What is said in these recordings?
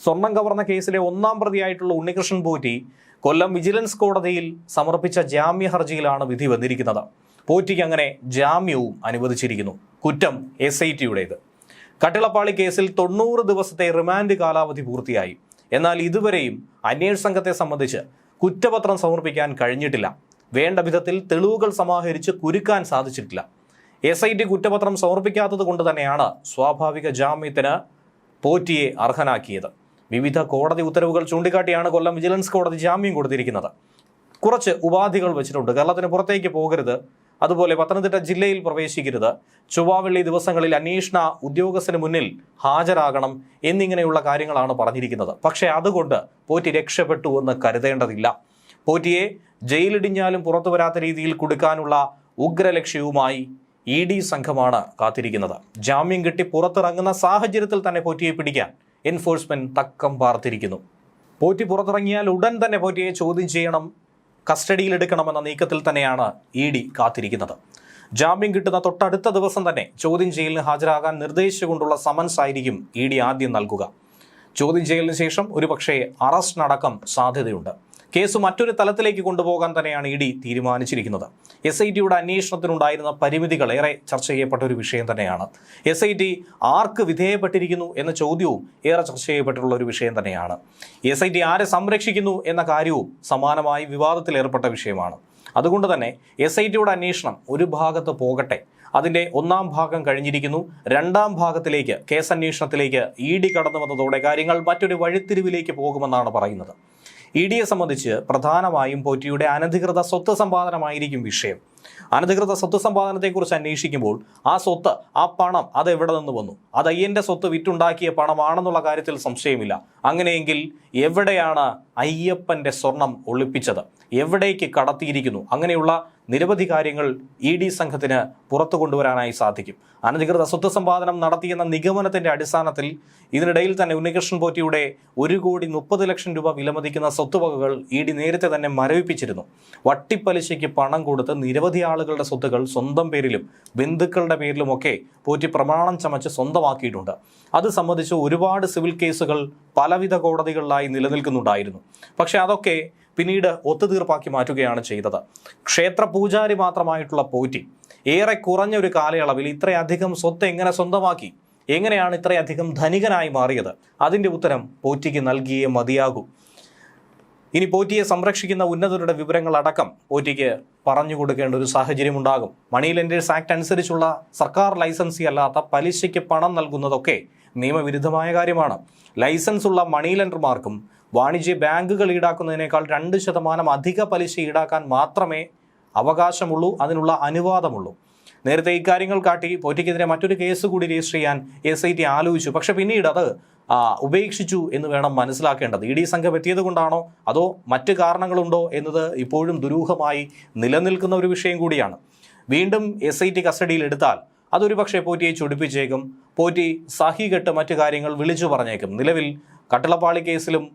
സ്വർണം കവർന്ന കേസിലെ ഒന്നാം പ്രതിയായിട്ടുള്ള ഉണ്ണികൃഷ്ണൻ പോറ്റി കൊല്ലം വിജിലൻസ് കോടതിയിൽ സമർപ്പിച്ച ജാമ്യ ഹർജിയിലാണ് വിധി വന്നിരിക്കുന്നത്. പോറ്റിക്ക് അങ്ങനെ ജാമ്യവും അനുവദിച്ചിരിക്കുന്നു. കുറ്റം SITയുടേത്. കട്ടിളപ്പാളി കേസിൽ 90 ദിവസത്തെ റിമാൻഡ് കാലാവധി പൂർത്തിയായി. എന്നാൽ ഇതുവരെയും അന്വേഷണ സംഘത്തെ സംബന്ധിച്ച് കുറ്റപത്രം സമർപ്പിക്കാൻ കഴിഞ്ഞിട്ടില്ല. വേണ്ട വിധത്തിൽ തെളിവുകൾ സമാഹരിച്ച് കുരുക്കാൻ സാധിച്ചിട്ടില്ല. SIT കുറ്റപത്രം സമർപ്പിക്കാത്തത് കൊണ്ട് തന്നെയാണ് സ്വാഭാവിക ജാമ്യത്തിന് പോറ്റിയെ അർഹനാക്കിയത്. വിവിധ കോടതി ഉത്തരവുകൾ ചൂണ്ടിക്കാട്ടിയാണ് കൊല്ലം വിജിലൻസ് കോടതി ജാമ്യം കൊടുത്തിരിക്കുന്നത്. കുറച്ച് ഉപാധികൾ വെച്ചിട്ടുണ്ട്. കേരളത്തിന് പുറത്തേക്ക് പോകരുത്, അതുപോലെ പത്തനംതിട്ട ജില്ലയിൽ പ്രവേശിക്കരുത്, ചൊവ്വാവെള്ളി ദിവസങ്ങളിൽ അന്വേഷണ ഉദ്യോഗസ്ഥന് മുന്നിൽ ഹാജരാകണം എന്നിങ്ങനെയുള്ള കാര്യങ്ങളാണ് പറഞ്ഞിരിക്കുന്നത്. പക്ഷേ അതുകൊണ്ട് പോറ്റി രക്ഷപ്പെട്ടു എന്ന് കരുതേണ്ടതില്ല. പോറ്റിയെ ജയിലിടിഞ്ഞാലും പുറത്തു വരാത്ത രീതിയിൽ കുടുക്കാനുള്ള ഉഗ്രലക്ഷ്യവുമായി ED സംഘമാണ് കാത്തിരിക്കുന്നത്. ജാമ്യം കിട്ടി പുറത്തിറങ്ങുന്ന സാഹചര്യത്തിൽ തന്നെ പോറ്റിയെ പിടിക്കാൻ എൻഫോഴ്സ്മെന്റ് തക്കം പാർത്തിരിക്കുന്നു. പോറ്റി പുറത്തിറങ്ങിയാൽ ഉടൻ തന്നെ പോറ്റിയെ ചോദ്യം ചെയ്യണം, കസ്റ്റഡിയിലെടുക്കണമെന്ന നീക്കത്തിൽ തന്നെയാണ് ED കാത്തിരിക്കുന്നത്. ജാമ്യം കിട്ടുന്ന തൊട്ടടുത്ത ദിവസം തന്നെ ചോദ്യം ചെയ്യലിന് ഹാജരാകാൻ നിർദ്ദേശിച്ചുകൊണ്ടുള്ള സമൻസ് ആയിരിക്കും ED ആദ്യം നൽകുക. ചോദ്യം ചെയ്യലിന് ശേഷം ഒരുപക്ഷെ അറസ്റ്റിനടക്കം സാധ്യതയുണ്ട്. കേസ് മറ്റൊരു തലത്തിലേക്ക് കൊണ്ടുപോകാൻ തന്നെയാണ് ED തീരുമാനിച്ചിരിക്കുന്നത്. SITയുടെ അന്വേഷണത്തിനുണ്ടായിരുന്ന പരിമിതികൾ ഏറെ ചർച്ച ചെയ്യപ്പെട്ട ഒരു വിഷയം തന്നെയാണ്. SIT ആർക്ക് വിധേയപ്പെട്ടിരിക്കുന്നു എന്ന ചോദ്യവും ഏറെ ചർച്ച ചെയ്യപ്പെട്ടിട്ടുള്ള ഒരു വിഷയം തന്നെയാണ്. SIT ആരെ സംരക്ഷിക്കുന്നു എന്ന കാര്യവും സമാനമായി വിവാദത്തിലേർപ്പെട്ട വിഷയമാണ്. അതുകൊണ്ട് തന്നെ SITയുടെ അന്വേഷണം ഒരു ഭാഗത്ത് പോകട്ടെ. അതിൻ്റെ ഒന്നാം ഭാഗം കഴിഞ്ഞിരിക്കുന്നു. രണ്ടാം ഭാഗത്തിലേക്ക്, കേസ് അന്വേഷണത്തിലേക്ക് ED കടന്നു വന്നതോടെ കാര്യങ്ങൾ മറ്റൊരു വഴിത്തിരിവിലേക്ക് പോകുമെന്നാണ് പറയുന്നത്. EDയെ സംബന്ധിച്ച് പ്രധാനമായും പോറ്റിയുടെ അനധികൃത സ്വത്ത് സമ്പാദനമായിരിക്കും വിഷയം. അനധികൃത സ്വത്ത് സമ്പാദനത്തെക്കുറിച്ച് അന്വേഷിക്കുമ്പോൾ ആ സ്വത്ത്, ആ പണം അത് എവിടെ നിന്ന് വന്നു? അത് അയ്യൻ്റെ സ്വത്ത് വിറ്റുണ്ടാക്കിയ പണമാണെന്നുള്ള കാര്യത്തിൽ സംശയമില്ല. അങ്ങനെയെങ്കിൽ എവിടെയാണ് അയ്യപ്പൻ്റെ സ്വർണം ഒളിപ്പിച്ചത്? എവിടേക്ക് കടത്തിയിരിക്കുന്നു? അങ്ങനെയുള്ള നിരവധി കാര്യങ്ങൾ ED സംഘത്തിന് പുറത്തു കൊണ്ടുവരാനായി സാധിക്കും. അനധികൃത സ്വത്ത് സമ്പാദനം നടത്തിയെന്ന നിഗമനത്തിന്റെ അടിസ്ഥാനത്തിൽ ഇതിനിടയിൽ തന്നെ ഉണ്ണികൃഷ്ണൻ പോറ്റിയുടെ 1,30,00,000 രൂപ വിലമതിക്കുന്ന സ്വത്തുവകകൾ ED നേരത്തെ തന്നെ മരവിപ്പിച്ചിരുന്നു. വട്ടിപ്പലിശയ്ക്ക് പണം കൊടുത്ത് നിരവധി ആളുകളുടെ സ്വത്തുകൾ സ്വന്തം പേരിലും ബന്ധുക്കളുടെ പേരിലുമൊക്കെ പോറ്റി പ്രമാണം ചമച്ച് സ്വന്തമാക്കിയിട്ടുണ്ട്. അത് സംബന്ധിച്ച് ഒരുപാട് സിവിൽ കേസുകൾ പലവിധ കോടതികളിലായി നിലനിൽക്കുന്നുണ്ടായിരുന്നു. പക്ഷെ അതൊക്കെ പിന്നീട് ഒത്തുതീർപ്പാക്കി മാറ്റുകയാണ് ചെയ്തത്. ക്ഷേത്ര പൂജാരി മാത്രമായിട്ടുള്ള പോറ്റി ഏറെ കുറഞ്ഞ ഒരു കാലയളവിൽ ഇത്രയധികം സ്വത്ത് എങ്ങനെ സ്വന്തമാക്കി? എങ്ങനെയാണ് ഇത്രയധികം ധനികനായി മാറിയത്? അതിൻ്റെ ഉത്തരം പോറ്റിക്ക് നൽകിയേ മതിയാകൂ. ഇനി പോറ്റിയെ സംരക്ഷിക്കുന്ന ഉന്നതരുടെ വിവരങ്ങളടക്കം പോറ്റിക്ക് പറഞ്ഞു കൊടുക്കേണ്ട ഒരു സാഹചര്യം ഉണ്ടാകും. മണി ലെൻഡേഴ്സ് ആക്ട് അനുസരിച്ചുള്ള സർക്കാർ ലൈസൻസി അല്ലാത്ത പലിശയ്ക്ക് പണം നൽകുന്നതൊക്കെ നിയമവിരുദ്ധമായ കാര്യമാണ്. ലൈസൻസ് ഉള്ള മണി ലെൻഡർമാർക്കും വാണിജ്യ ബാങ്കുകൾ ഈടാക്കുന്നതിനേക്കാൾ 2% അധിക പലിശ ഈടാക്കാൻ മാത്രമേ അവകാശമുള്ളൂ, അതിനുള്ള അനുവാദമുള്ളൂ. നേരത്തെ ഇക്കാര്യങ്ങൾ കാട്ടി പോറ്റിക്കെതിരെ മറ്റൊരു കേസ് കൂടി രജിസ്റ്റർ ചെയ്യാൻ SIT ആലോചിച്ചു. പക്ഷെ പിന്നീട് അത് ഉപേക്ഷിച്ചു എന്ന് വേണം മനസ്സിലാക്കേണ്ടത്. ED സംഘം എത്തിയത് കൊണ്ടാണോ അതോ മറ്റ് കാരണങ്ങളുണ്ടോ എന്നത് ഇപ്പോഴും ദുരൂഹമായി നിലനിൽക്കുന്ന ഒരു വിഷയം കൂടിയാണ്. വീണ്ടും SIT കസ്റ്റഡിയിൽ എടുത്താൽ അതൊരു പക്ഷേ പോറ്റിയെ ചൊടിപ്പിച്ചേക്കും. പോറ്റി സഹികെട്ട് മറ്റു കാര്യങ്ങൾ വിളിച്ചു പറഞ്ഞേക്കും. നിലവിൽ കട്ടിളപ്പാളി കേസിലും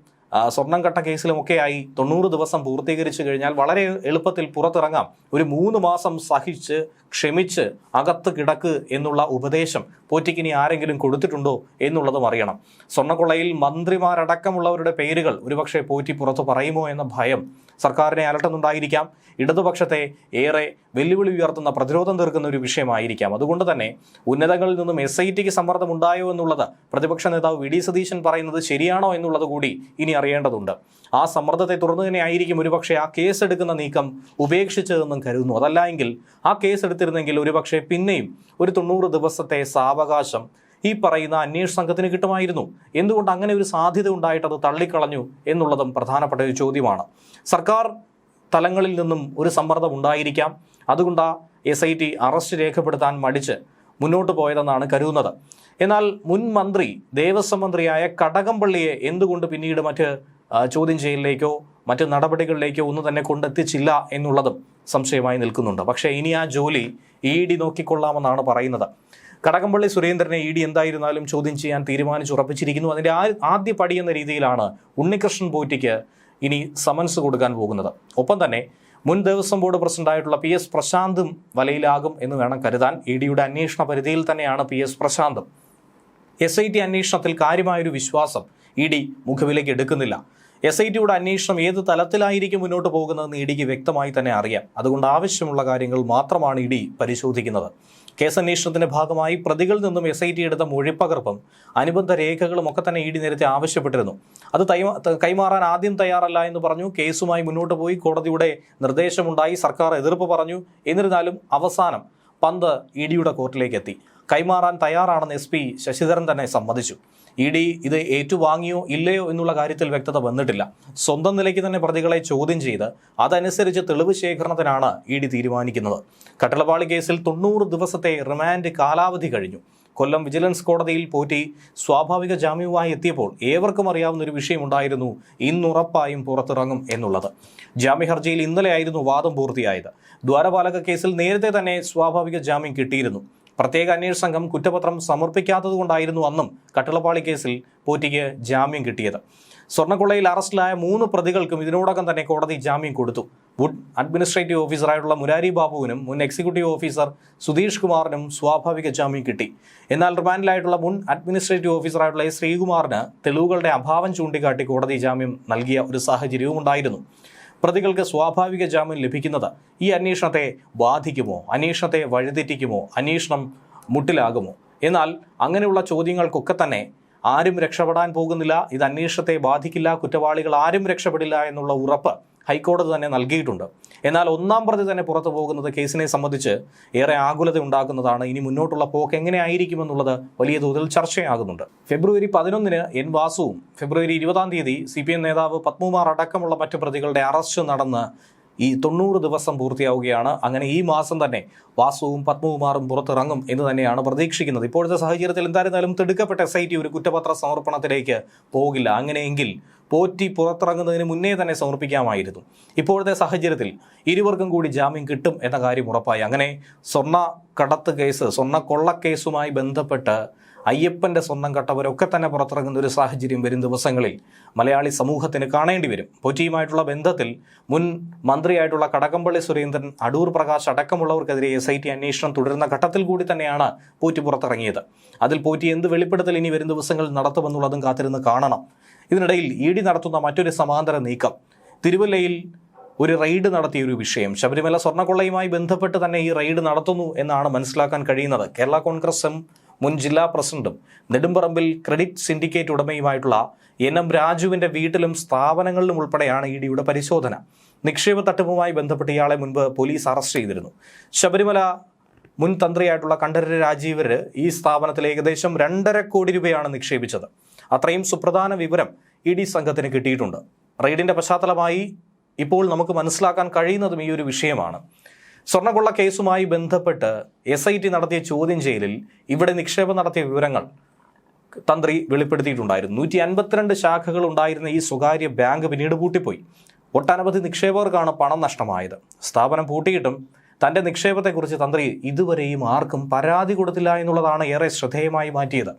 സ്വർണം കട്ട കേസിലുമൊക്കെയായി 90 ദിവസം പൂർത്തീകരിച്ചു കഴിഞ്ഞാൽ വളരെ എളുപ്പത്തിൽ പുറത്തിറങ്ങാം. ഒരു 3 മാസം സഹിച്ച് ക്ഷമിച്ച് അകത്ത് കിടക്ക് എന്നുള്ള ഉപദേശം പോറ്റിക്കിനി ആരെങ്കിലും കൊടുത്തിട്ടുണ്ടോ എന്നുള്ളതും അറിയണം. സ്വർണ്ണക്കൊള്ളയിൽ മന്ത്രിമാരടക്കമുള്ളവരുടെ പേരുകൾ ഒരുപക്ഷെ പോറ്റി പുറത്തു പറയുമോ എന്ന ഭയം സർക്കാരിനെ അലട്ടുന്നുണ്ടായിരിക്കാം. ഇടതുപക്ഷത്തെ ഏറെ വെല്ലുവിളി ഉയർത്തുന്ന, പ്രതിരോധം തീർക്കുന്ന ഒരു വിഷയമായിരിക്കാം. അതുകൊണ്ട് തന്നെ ഉന്നതങ്ങളിൽ നിന്നും SITക്ക് സമ്മർദ്ദമുണ്ടായോ എന്നുള്ളത് പ്രതിപക്ഷ നേതാവ് VD സതീശൻ പറയുന്നത് ശരിയാണോ എന്നുള്ളത് കൂടി ഇനി അറിയേണ്ടതുണ്ട്. ആ സമ്മർദ്ദത്തെ തുടർന്ന് തന്നെ ആയിരിക്കും ഒരുപക്ഷെ ആ കേസെടുക്കുന്ന നീക്കം ഉപേക്ഷിച്ചതെന്നും കരുതുന്നു. അതല്ല എങ്കിൽ ആ കേസെടുത്തിരുന്നെങ്കിൽ ഒരുപക്ഷെ പിന്നെയും ഒരു 90 ദിവസത്തെ സാവകാശം ഈ പറയുന്ന അന്വേഷണ സംഘത്തിന് കിട്ടുമായിരുന്നു. എന്തുകൊണ്ട് അങ്ങനെ ഒരു സാധ്യത ഉണ്ടായിട്ട് അത് തള്ളിക്കളഞ്ഞു എന്നുള്ളതും പ്രധാനപ്പെട്ട ഒരു ചോദ്യമാണ്. സർക്കാർ തലങ്ങളിൽ നിന്നും ഒരു സമ്മർദ്ദം ഉണ്ടായിരിക്കാം. അതുകൊണ്ട് SIT അറസ്റ്റ് രേഖപ്പെടുത്താൻ മടിച്ച് മുന്നോട്ട് പോയതെന്നാണ് കരുതുന്നത്. എന്നാൽ മുൻ മന്ത്രി, ദേവസ്വം മന്ത്രിയായ കടകംപള്ളിയെ എന്തുകൊണ്ട് പിന്നീട് മറ്റ് ചോദ്യം ചെയ്യലിലേക്കോ മറ്റ് നടപടികളിലേക്കോ ഒന്നും തന്നെ കൊണ്ടെത്തിച്ചില്ല എന്നുള്ളതും സംശയമായി നിൽക്കുന്നുണ്ട്. പക്ഷേ ഇനി ആ ജോലി ED നോക്കിക്കൊള്ളാമെന്നാണ് പറയുന്നത്. കടകംപള്ളി സുരേന്ദ്രനെ ED എന്തായിരുന്നാലും ചോദ്യം ചെയ്യാൻ തീരുമാനിച്ചുറപ്പിച്ചിരിക്കുന്നു. അതിൻ്റെ ആദ്യ പടി എന്ന രീതിയിലാണ് ഉണ്ണികൃഷ്ണൻ പോറ്റിക്ക് ഇനി സമൻസ് കൊടുക്കാൻ പോകുന്നത്. ഒപ്പം തന്നെ മുൻ ദേവസ്വം ബോർഡ് പ്രസിഡന്റായിട്ടുള്ള PS പ്രശാന്തും വലയിലാകും എന്ന് വേണം കരുതാൻ. EDയുടെ അന്വേഷണ പരിധിയിൽ തന്നെയാണ് PS പ്രശാന്തും. SIT അന്വേഷണത്തിൽ കാര്യമായൊരു വിശ്വാസം ഇ ഡി മുഖവിലേക്ക് എടുക്കുന്നില്ല. SITയുടെ അന്വേഷണം ഏത് തലത്തിലായിരിക്കും മുന്നോട്ട് പോകുന്നതെന്ന് ഇ ഡിക്ക് വ്യക്തമായി തന്നെ അറിയാം. അതുകൊണ്ട് ആവശ്യമുള്ള കാര്യങ്ങൾ മാത്രമാണ് ഇ ഡി പരിശോധിക്കുന്നത്. കേസന്വേഷണത്തിന്റെ ഭാഗമായി പ്രതികളിൽ നിന്നും SIT എടുത്ത മൊഴിപ്പകർപ്പും അനുബന്ധ രേഖകളും ഒക്കെ തന്നെ ഇ ഡി നേരത്തെ ആവശ്യപ്പെട്ടിരുന്നു. അത് കൈമാറാൻ ആദ്യം തയ്യാറല്ല എന്ന് പറഞ്ഞു. കേസുമായി മുന്നോട്ട് പോയി, കോടതിയുടെ നിർദ്ദേശമുണ്ടായി, സർക്കാർ എതിർപ്പ് പറഞ്ഞു. എന്നിരുന്നാലും അവസാനം പന്ത് ഇ ഡിയുടെ കോർട്ടിലേക്ക് എത്തി. കൈമാറാൻ തയ്യാറാണെന്ന് SP ശശിധരൻ തന്നെ സമ്മതിച്ചു. ഇ ഡി ഇത് ഏറ്റുവാങ്ങിയോ ഇല്ലയോ എന്നുള്ള കാര്യത്തിൽ വ്യക്തത വന്നിട്ടില്ല. സ്വന്തം നിലയ്ക്ക് തന്നെ പ്രതികളെ ചോദ്യം ചെയ്ത് അതനുസരിച്ച് തെളിവ് ശേഖരണത്തിനാണ് ഇ ഡി തീരുമാനിക്കുന്നത്. കട്ടളപ്പാളി കേസിൽ 90 ദിവസത്തെ റിമാൻഡ് കാലാവധി കഴിഞ്ഞു. കൊല്ലം വിജിലൻസ് കോടതിയിൽ പോറ്റി സ്വാഭാവിക ജാമ്യവുമായി എത്തിയപ്പോൾ ഏവർക്കും അറിയാവുന്ന ഒരു വിഷയമുണ്ടായിരുന്നു: ഇന്നുറപ്പായും പുറത്തിറങ്ങും എന്നുള്ളത്. ജാമ്യ ഹർജിയിൽ ഇന്നലെയായിരുന്നു വാദം പൂർത്തിയായത്. ദ്വാരപാലക കേസിൽ നേരത്തെ തന്നെ സ്വാഭാവിക ജാമ്യം കിട്ടിയിരുന്നു. പ്രത്യേക അന്വേഷണ സംഘം കുറ്റപത്രം സമർപ്പിക്കാത്തതുകൊണ്ടായിരുന്നു അന്നും കട്ടളപ്പാളി കേസിൽ പോറ്റിക്ക് ജാമ്യം കിട്ടിയത്. സ്വർണ്ണക്കൊള്ളയിൽ അറസ്റ്റിലായ 3 പ്രതികൾക്കും ഇതിനോടകം തന്നെ കോടതി ജാമ്യം കൊടുത്തു. മുൻ അഡ്മിനിസ്ട്രേറ്റീവ് ഓഫീസറായിട്ടുള്ള മുരാരി ബാബുവിനും മുൻ എക്സിക്യൂട്ടീവ് ഓഫീസർ സുധീഷ് കുമാറിനും സ്വാഭാവിക ജാമ്യം കിട്ടി. എന്നാൽ റിമാൻഡിലായിട്ടുള്ള മുൻ അഡ്മിനിസ്ട്രേറ്റീവ് ഓഫീസറായിട്ടുള്ള ശ്രീകുമാറിന് തെളിവുകളുടെ അഭാവം ചൂണ്ടിക്കാട്ടി കോടതി ജാമ്യം നൽകിയ ഒരു സാഹചര്യവും ഉണ്ടായിരുന്നു. പ്രതികൾക്ക് സ്വാഭാവിക ജാമ്യം ലഭിക്കുന്നത് ഈ അന്വേഷണത്തെ ബാധിക്കുമോ? അന്വേഷണത്തെ വഴിതെറ്റിക്കുമോ? അന്വേഷണം മുട്ടിലാകുമോ? എന്നാൽ അങ്ങനെയുള്ള ചോദ്യങ്ങൾക്കൊക്കെ തന്നെ ആരും രക്ഷപ്പെടാൻ പോകുന്നില്ല. ഇത് അന്വേഷണത്തെ ബാധിക്കില്ല, കുറ്റവാളികൾ ആരും രക്ഷപ്പെടില്ല എന്നുള്ള ഉറപ്പ് ഹൈക്കോടതി തന്നെ നൽകിയിട്ടുണ്ട്. എന്നാൽ 1-ാം പ്രതി തന്നെ പുറത്തു പോകുന്നത് കേസിനെ സംബന്ധിച്ച് ഏറെ ആകുലത ഉണ്ടാക്കുന്നതാണ്. ഇനി മുന്നോട്ടുള്ള പോക്ക് എങ്ങനെയായിരിക്കുമെന്നുള്ളത് വലിയ തോതിൽ ചർച്ചയാകുന്നുണ്ട്. ഫെബ്രുവരി 11-ന് N വാസുവും ഫെബ്രുവരി 20-ാം തീയതി CPM നേതാവ് പത്മകുമാർ അടക്കമുള്ള മറ്റു പ്രതികളുടെ അറസ്റ്റ് നടന്ന് ഈ 90 ദിവസം പൂർത്തിയാവുകയാണ്. അങ്ങനെ ഈ മാസം തന്നെ വാസുവും പത്മകുമാറും പുറത്തിറങ്ങും എന്ന് തന്നെയാണ് പ്രതീക്ഷിക്കുന്നത്. ഇപ്പോഴത്തെ സാഹചര്യത്തിൽ എന്തായിരുന്നാലും തിടുക്കപ്പെട്ട SIT ഒരു കുറ്റപത്ര സമർപ്പണത്തിലേക്ക് പോകില്ല. അങ്ങനെയെങ്കിൽ പോറ്റി പുറത്തിറങ്ങുന്നതിന് മുന്നേ തന്നെ സമർപ്പിക്കാമായിരുന്നു. ഇപ്പോഴത്തെ സാഹചര്യത്തിൽ ഇരുവർക്കും കൂടി ജാമ്യം കിട്ടും എന്ന കാര്യം ഉറപ്പായി. അങ്ങനെ സ്വർണ്ണ കടത്ത് കേസ്, സ്വർണ്ണക്കൊള്ളക്കേസുമായി ബന്ധപ്പെട്ട് അയ്യപ്പൻ്റെ സ്വന്തം കട്ടവരൊക്കെ തന്നെ പുറത്തിറങ്ങുന്ന ഒരു സാഹചര്യം വരും ദിവസങ്ങളിൽ മലയാളി സമൂഹത്തിന് കാണേണ്ടി വരും. പോറ്റിയുമായിട്ടുള്ള ബന്ധത്തിൽ മുൻ മന്ത്രിയായിട്ടുള്ള കടകംപള്ളി സുരേന്ദ്രൻ, അടൂർ പ്രകാശ് അടക്കമുള്ളവർക്കെതിരെ SIT അന്വേഷണം തുടരുന്ന ഘട്ടത്തിൽ കൂടി തന്നെയാണ് പോറ്റി പുറത്തിറങ്ങിയത്. അതിൽ പോറ്റി എന്ത് വെളിപ്പെടുത്തൽ ഇനി വരും ദിവസങ്ങളിൽ നടത്തുമെന്നുള്ളതും കാത്തിരുന്ന് കാണണം. ഇതിനിടയിൽ ഇ ഡി നടത്തുന്ന മറ്റൊരു സമാന്തര നീക്കം, തിരുവല്ലയിൽ ഒരു റെയ്ഡ് നടത്തിയൊരു വിഷയം. ശബരിമല സ്വർണ്ണക്കൊള്ളയുമായി ബന്ധപ്പെട്ട് തന്നെ ഈ റെയ്ഡ് നടത്തുന്നു എന്നാണ് മനസ്സിലാക്കാൻ കഴിയുന്നത്. കേരള കോൺഗ്രസ് മുൻ ജില്ലാ പ്രസിഡന്റും നെടുമ്പറമ്പിൽ ക്രെഡിറ്റ് സിൻഡിക്കേറ്റ് ഉടമയുമായിട്ടുള്ള NM രാജുവിൻ്റെ വീട്ടിലും സ്ഥാപനങ്ങളിലും ഉൾപ്പെടെയാണ് ഇ ഡിയുടെ പരിശോധന. നിക്ഷേപ തട്ടിപ്പുമായി ബന്ധപ്പെട്ട് ഇയാളെ മുൻപ് പോലീസ് അറസ്റ്റ് ചെയ്തിരുന്നു. ശബരിമല മുൻ തന്ത്രിയായിട്ടുള്ള കണ്ഠരര് രാജീവര് ഈ സ്ഥാപനത്തിൽ ഏകദേശം 2.5 കോടി രൂപയാണ് നിക്ഷേപിച്ചത്. അത്രയും സുപ്രധാന വിവരം ഇ ഡി സംഘത്തിന് കിട്ടിയിട്ടുണ്ട്. റെയ്ഡിൻ്റെ പശ്ചാത്തലമായി ഇപ്പോൾ നമുക്ക് മനസ്സിലാക്കാൻ കഴിയുന്നതും ഈ ഒരു വിഷയമാണ്. സ്വർണ്ണക്കൊള്ള കേസുമായി ബന്ധപ്പെട്ട് SIT നടത്തിയ ചോദ്യം ചെയ്യലിൽ ഇവിടെ നിക്ഷേപം നടത്തിയ വിവരങ്ങൾ തന്ത്രി വെളിപ്പെടുത്തിയിട്ടുണ്ടായിരുന്നു. 152 ശാഖകൾ ഉണ്ടായിരുന്ന ഈ സ്വകാര്യ ബാങ്ക് പിന്നീട് പൂട്ടിപ്പോയി. ഒട്ടനവധി നിക്ഷേപകർക്കാണ് പണം നഷ്ടമായത്. സ്ഥാപനം പൂട്ടിയിട്ടും തൻ്റെ നിക്ഷേപത്തെക്കുറിച്ച് തന്ത്രി ഇതുവരെയും ആർക്കും പരാതി കൊടുത്തില്ല എന്നുള്ളതാണ് ഏറെ ശ്രദ്ധേയമായി മാറ്റിയത്.